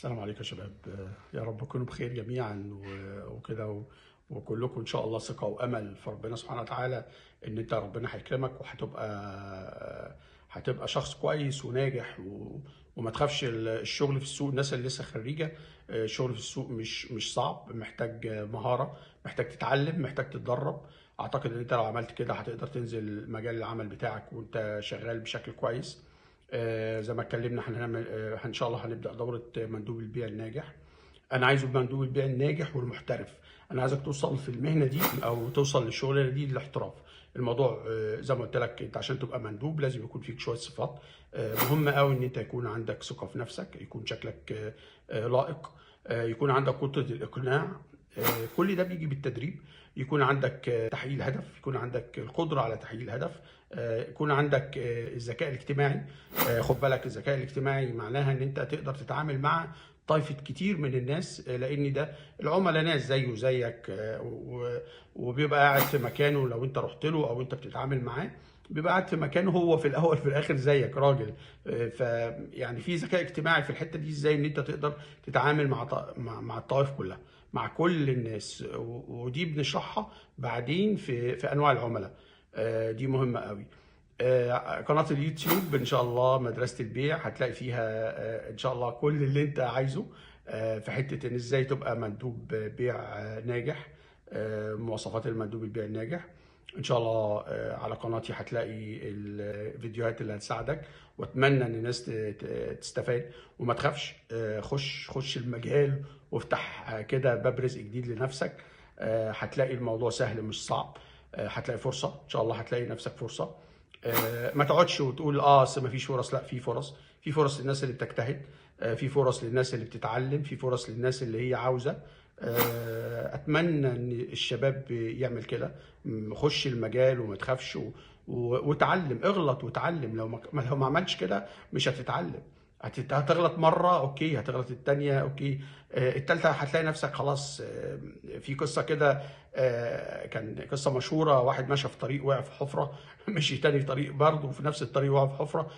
السلام عليكم يا شباب. يا رب تكونوا بخير جميعا وكده وكلكم ان شاء الله ثقه وامل في ربنا سبحانه وتعالى ان انت ربنا هيكرمك هتبقى شخص كويس وناجح وما تخافش. الشغل في السوق، الناس اللي لسه خريجه، الشغل في السوق مش صعب، محتاج مهاره، محتاج تتعلم، محتاج تتدرب. اعتقد ان انت لو عملت كده هتقدر تنزل مجال العمل بتاعك وانت شغال بشكل كويس. زي ما اتكلمنا هنعمل ان شاء الله هنبدا دوره مندوب البيع الناجح. انا عايزه مندوب البيع الناجح والمحترف. انا عايزك توصل في المهنه دي او توصل للشغلانه دي للاحتراف. الموضوع زي ما قلت لك، انت عشان تبقى مندوب لازم يكون فيك شويه صفات مهمه قوي. ان انت يكون عندك ثقه في نفسك، يكون شكلك لائق، يكون عندك قدره الاقناع. كل ده بيجي بالتدريب. يكون عندك تحقيق هدف، يكون عندك القدره على تحقيق الهدف، يكون عندك الذكاء الاجتماعي. خد بالك، الذكاء الاجتماعي معناها ان انت تقدر تتعامل مع طائفة كتير من الناس، لان ده العملاء ناس زيه وزيك، وبيبقى قاعد في مكانه. لو انت رحت له او انت بتتعامل معاه بيبقى قاعد في مكانه، هو في الاول في الاخر زيك راجل. فيعني في ذكاء اجتماعي في الحته دي، ازاي ان انت تقدر تتعامل مع الطوائف كلها، مع كل الناس. ودي بنشرحها بعدين في انواع العملاء. دي مهمه قوي. قناه اليوتيوب ان شاء الله مدرسه البيع هتلاقي فيها ان شاء الله كل اللي انت عايزه في حته ان ازاي تبقى مندوب بيع ناجح. مواصفات المندوب البيع الناجح ان شاء الله على قناتي هتلاقي الفيديوهات اللي هتساعدك. واتمنى ان الناس تستفاد وما تخافش. خش المجال وافتح كده باب رزق جديد لنفسك. هتلاقي الموضوع سهل مش صعب. هتلاقي فرصه ان شاء الله، هتلاقي نفسك فرصه. ما تقعدش وتقول اصل ما فيش فرص. لا، في فرص. في فرص للناس اللي بتجتهد، في فرص للناس اللي بتتعلم، في فرص للناس اللي هي عاوزه. اتمنى ان الشباب يعمل كده. خش المجال وما تخافش وتعلم. اغلط وتعلم. لو ما عملتش كده مش هتتعلم. هتغلط مره اوكي، هتغلط التانيه اوكي، التالتة هتلاقي نفسك خلاص. في قصة كده، كان قصة مشهورة. واحد ماشي في طريق وقع في حفرة مشي تاني في طريق برضه وفي نفس الطريق وقع في حفرة.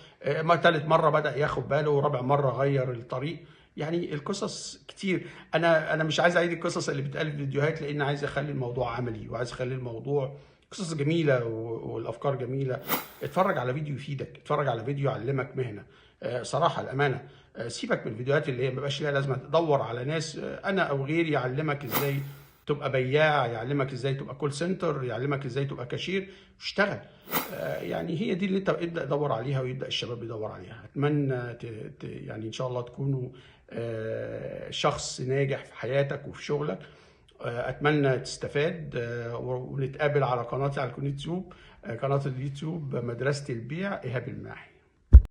ما تالت مرة بدأ ياخد باله، ورابع مرة غير الطريق. يعني القصص كتير. انا مش عايز اعيد القصص اللي بتقال في الفيديوهات، لان عايز اخلي الموضوع عملي، وعايز اخلي الموضوع قصص جميلة والافكار جميلة. اتفرج على فيديو يفيدك، اتفرج على فيديو يعلمك مهنة. صراحة الامانة، سيبك من الفيديوهات اللي هي مبقاش ليها لازمه. تدور على ناس انا او غيري يعلمك ازاي تبقى بياع، يعلمك ازاي تبقى كول سنتر، يعلمك ازاي تبقى كاشير، واشتغل. يعني هي دي اللي انت ابدا دور عليها، ويبدا الشباب يدور عليها. اتمنى يعني ان شاء الله تكونوا شخص ناجح في حياتك وفي شغلك. اتمنى تستفاد. ونتقابل على قناتي على اليوتيوب، قناه اليوتيوب مدرسه البيع ايهاب الماحي.